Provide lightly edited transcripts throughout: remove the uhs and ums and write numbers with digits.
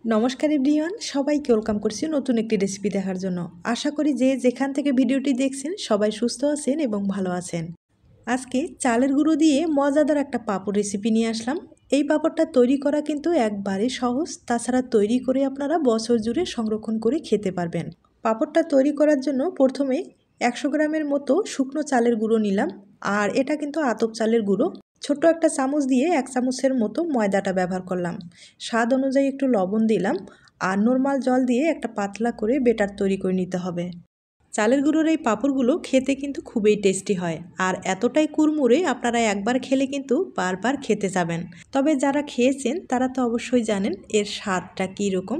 নমস্কার এভরিওয়ান, সবাইকে ওয়েলকাম করছি নতুন একটি রেসিপি দেখার জন্য। আশা করি যে যেখান থেকে ভিডিওটি দেখছেন সবাই সুস্থ আছেন এবং ভালো আছেন। আজকে চালের গুঁড়ো দিয়ে মজাদার একটা পাঁপড় রেসিপি নিয়ে আসলাম। এই পাঁপড়টা তৈরি করা কিন্তু একবারে সহজ, তাছাড়া তৈরি করে আপনারা বছর জুড়ে সংরক্ষণ করে খেতে পারবেন। পাঁপড়টা তৈরি করার জন্য প্রথমে 100 গ্রামের মতো শুকনো চালের গুঁড়ো নিলাম, আর এটা কিন্তু আতপ চালের গুঁড়ো। ছোট্ট একটা চামচ দিয়ে 1 চামচের মতো ময়দাটা ব্যবহার করলাম। স্বাদ অনুযায়ী একটু লবণ দিলাম, আর নর্মাল জল দিয়ে একটা পাতলা করে বেটার তৈরি করে নিতে হবে। চালের গুঁড়োর এই পাঁপড়গুলো খেতে কিন্তু খুবই টেস্টি হয়, আর এতটাই কুড়মুড়ে আপনারা একবার খেলে কিন্তু বারবার খেতে যাবেন। তবে যারা খেয়েছেন তারা তো অবশ্যই জানেন এর স্বাদটা কী রকম,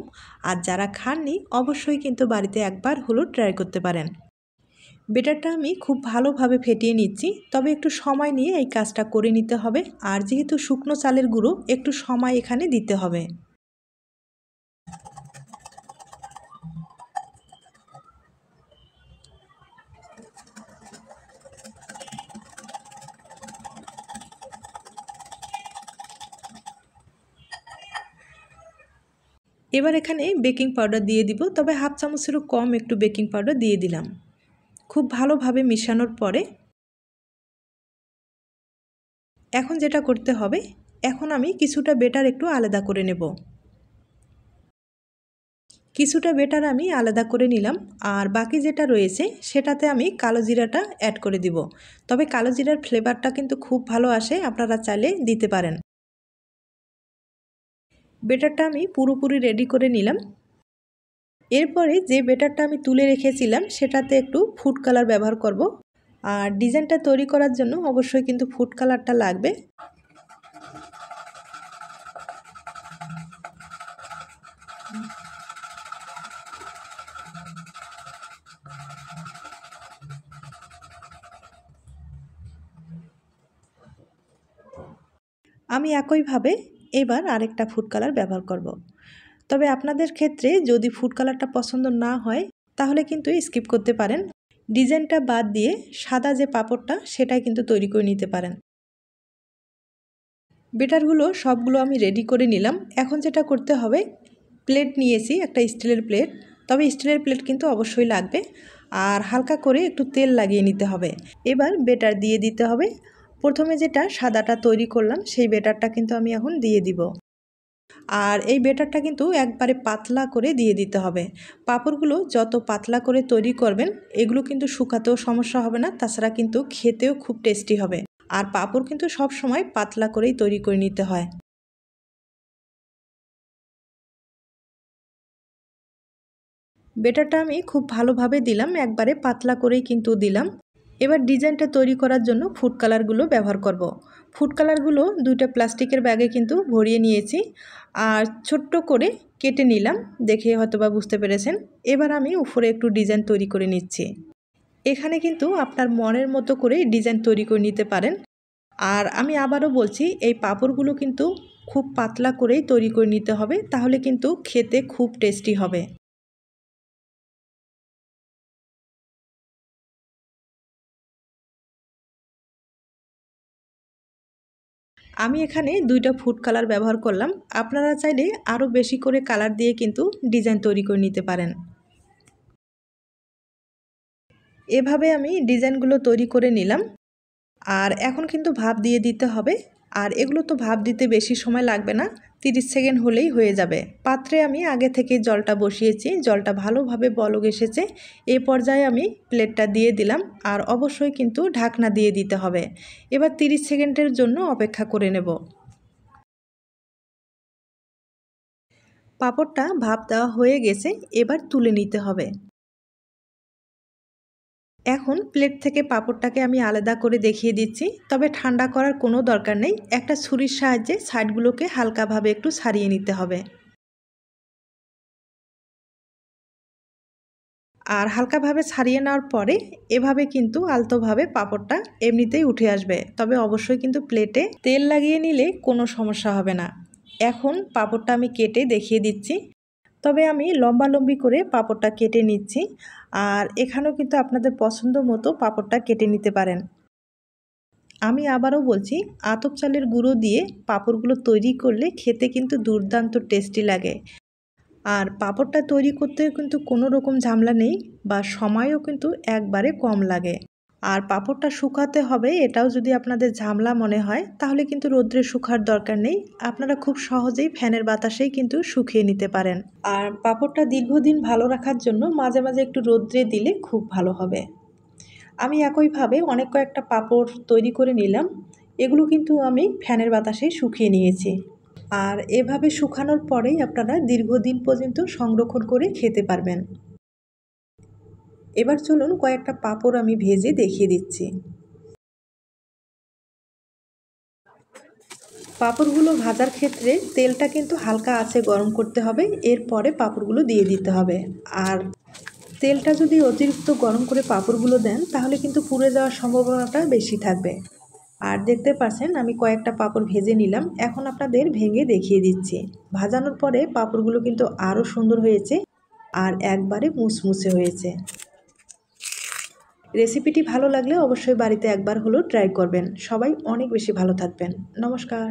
আর যারা খাননি অবশ্যই কিন্তু বাড়িতে একবার হলেও ট্রাই করতে পারেন। বেটারটা আমি খুব ভালোভাবে ফেটিয়ে নিচ্ছি, তবে একটু সময় নিয়ে এই কাজটা করে নিতে হবে, আর যেহেতু শুকনো চালের গুঁড়ো একটু সময় এখানে দিতে হবে। এবার এখানে বেকিং পাউডার দিয়ে দিব, তবে হাফ চামচেরও কম একটু বেকিং পাউডার দিয়ে দিলাম। খুব ভালোভাবে মিশানোর পরে এখন যেটা করতে হবে, এখন আমি কিছুটা বেটার একটু আলাদা করে নেব। কিছুটা বেটার আমি আলাদা করে নিলাম, আর বাকি যেটা রয়েছে সেটাতে আমি কালো জিরাটা অ্যাড করে দিব। তবে কালো জিরার ফ্লেভারটা কিন্তু খুব ভালো আসে, আপনারা চাইলে দিতে পারেন। বেটারটা আমি পুরোপুরি রেডি করে নিলাম। এরপরে যে বেটারটা আমি তুলে রেখেছিলাম সেটাতে একটু ফুড কালার ব্যবহার করব, আর ডিজাইনটা তৈরি করার জন্য অবশ্যই কিন্তু ফুড কালারটা লাগবে। আমি একইভাবে এবার আরেকটা ফুড কালার ব্যবহার করব। তবে আপনাদের ক্ষেত্রে যদি ফুড কালারটা পছন্দ না হয় তাহলে কিন্তু স্কিপ করতে পারেন। ডিজাইনটা বাদ দিয়ে সাদা যে পাঁপড়টা সেটাই কিন্তু তৈরি করে নিতে পারেন। বেটারগুলো সবগুলো আমি রেডি করে নিলাম। এখন যেটা করতে হবে, প্লেট নিয়েছি একটা স্টিলের প্লেট, তবে স্টিলের প্লেট কিন্তু অবশ্যই লাগবে, আর হালকা করে একটু তেল লাগিয়ে নিতে হবে। এবার বেটার দিয়ে দিতে হবে। প্রথমে যেটা সাদাটা তৈরি করলাম সেই বেটারটা কিন্তু আমি এখন দিয়ে দিব, আর এই বেটারটা কিন্তু একবারে পাতলা করে দিয়ে দিতে হবে। পাঁপড়গুলো যত পাতলা করে তৈরি করবেন এগুলো কিন্তু শুকাতেও সমস্যা হবে না, তাছাড়া কিন্তু খেতেও খুব টেস্টি হবে। আর পাঁপড় কিন্তু সব সময় পাতলা করেই তৈরি করে নিতে হয়। বেটারটা আমি খুব ভালোভাবে দিলাম, একবারে পাতলা করেই কিন্তু দিলাম। এবার ডিজাইনটা তৈরি করার জন্য ফুড কালারগুলো ব্যবহার করব। ফুড কালারগুলো দুইটা প্লাস্টিকের ব্যাগে কিন্তু ভরিয়ে নিয়েছি, আর ছোট্ট করে কেটে নিলাম, দেখে হয়তোবা বুঝতে পেরেছেন। এবার আমি উপরে একটু ডিজাইন তৈরি করে নিচ্ছি। এখানে কিন্তু আপনার মনের মতো করে ডিজাইন তৈরি করে নিতে পারেন। আর আমি আবারও বলছি, এই পাঁপড়গুলো কিন্তু খুব পাতলা করেই তৈরি করে নিতে হবে, তাহলে কিন্তু খেতে খুব টেস্টি হবে। আমি এখানে দুইটা ফুড কালার ব্যবহার করলাম, আপনারা চাইলে আরও বেশি করে কালার দিয়ে কিন্তু ডিজাইন তৈরি করে নিতে পারেন। এভাবে আমি ডিজাইনগুলো তৈরি করে নিলাম, আর এখন কিন্তু ভাপ দিয়ে দিতে হবে। আর এগুলো তো ভাপ দিতে বেশি সময় লাগবে না, 30 সেকেন্ড হলেই হয়ে যাবে। পাত্রে আমি আগে থেকে জলটা বসিয়েছি, জলটা ভালোভাবে বলক এসেছে। এই পর্যায়ে আমি প্লেটটা দিয়ে দিলাম, আর অবশ্যই কিন্তু ঢাকনা দিয়ে দিতে হবে। এবার 30 সেকেন্ডের জন্য অপেক্ষা করে নেব। পাঁপড়টা ভাপ দেওয়া হয়ে গেছে, এবার তুলে নিতে হবে। এখন প্লেট থেকে পাঁপড়টাকে আমি আলাদা করে দেখিয়ে দিচ্ছি, তবে ঠান্ডা করার কোনো দরকার নেই। একটা ছুরির সাহায্যে সাইডগুলোকে হালকাভাবে একটু ছাড়িয়ে নিতে হবে, আর হালকাভাবে ছাড়িয়ে নেওয়ার পরে এভাবে কিন্তু আলতোভাবে পাঁপড়টা এমনিতেই উঠে আসবে, তবে অবশ্যই কিন্তু প্লেটে তেল লাগিয়ে নিলে কোনো সমস্যা হবে না। এখন পাঁপড়টা আমি কেটে দেখিয়ে দিচ্ছি, তবে আমি লম্বালম্বি করে পাঁপড়টা কেটে নিচ্ছি। আর এখানেও কিন্তু আপনাদের পছন্দ মতো পাঁপড়টা কেটে নিতে পারেন। আমি আবারও বলছি, আতপ চালের গুঁড়ো দিয়ে পাঁপড়গুলো তৈরি করলে খেতে কিন্তু দুর্দান্ত টেস্টি লাগে। আর পাঁপড়টা তৈরি করতে কিন্তু কোনো রকম ঝামেলা নেই বা সময়ও কিন্তু একবারে কম লাগে। আর পাঁপড়টা শুকাতে হবে এটাও যদি আপনাদের ঝামেলা মনে হয় তাহলে কিন্তু রোদ্রে শুকার দরকার নেই, আপনারা খুব সহজেই ফ্যানের বাতাসেই কিন্তু শুকিয়ে নিতে পারেন। আর পাঁপড়টা দীর্ঘদিন ভালো রাখার জন্য মাঝে মাঝে একটু রোদ্রে দিলে খুব ভালো হবে। আমি একইভাবে অনেক কয়েকটা পাঁপড় তৈরি করে নিলাম, এগুলো কিন্তু আমি ফ্যানের বাতাসে শুকিয়ে নিয়েছি। আর এভাবে শুকানোর পরেই আপনারা দীর্ঘদিন পর্যন্ত সংরক্ষণ করে খেতে পারবেন। এবার চলুন কয়েকটা পাঁপড় আমি ভেজে দেখিয়ে দিচ্ছি। পাঁপড়গুলো ভাজার ক্ষেত্রে তেলটা কিন্তু হালকা আঁচে গরম করতে হবে, এরপরে পাঁপড়গুলো দিয়ে দিতে হবে। আর তেলটা যদি অতিরিক্ত গরম করে পাঁপড়গুলো দেন তাহলে কিন্তু পুড়ে যাওয়ার সম্ভাবনাটা বেশি থাকবে। আর দেখতে পাচ্ছেন আমি কয়েকটা পাঁপড় ভেজে নিলাম, এখন আপনাদের ভেঙে দেখিয়ে দিচ্ছি। ভাজানোর পরে পাঁপড়গুলো কিন্তু আরও সুন্দর হয়েছে আর একবারে মুচমুচে হয়েছে। রেসিপিটি ভালো লাগলে অবশ্যই বাড়িতে একবার হলেও ট্রাই করবেন। সবাই অনেক বেশি ভালো থাকবেন। নমস্কার।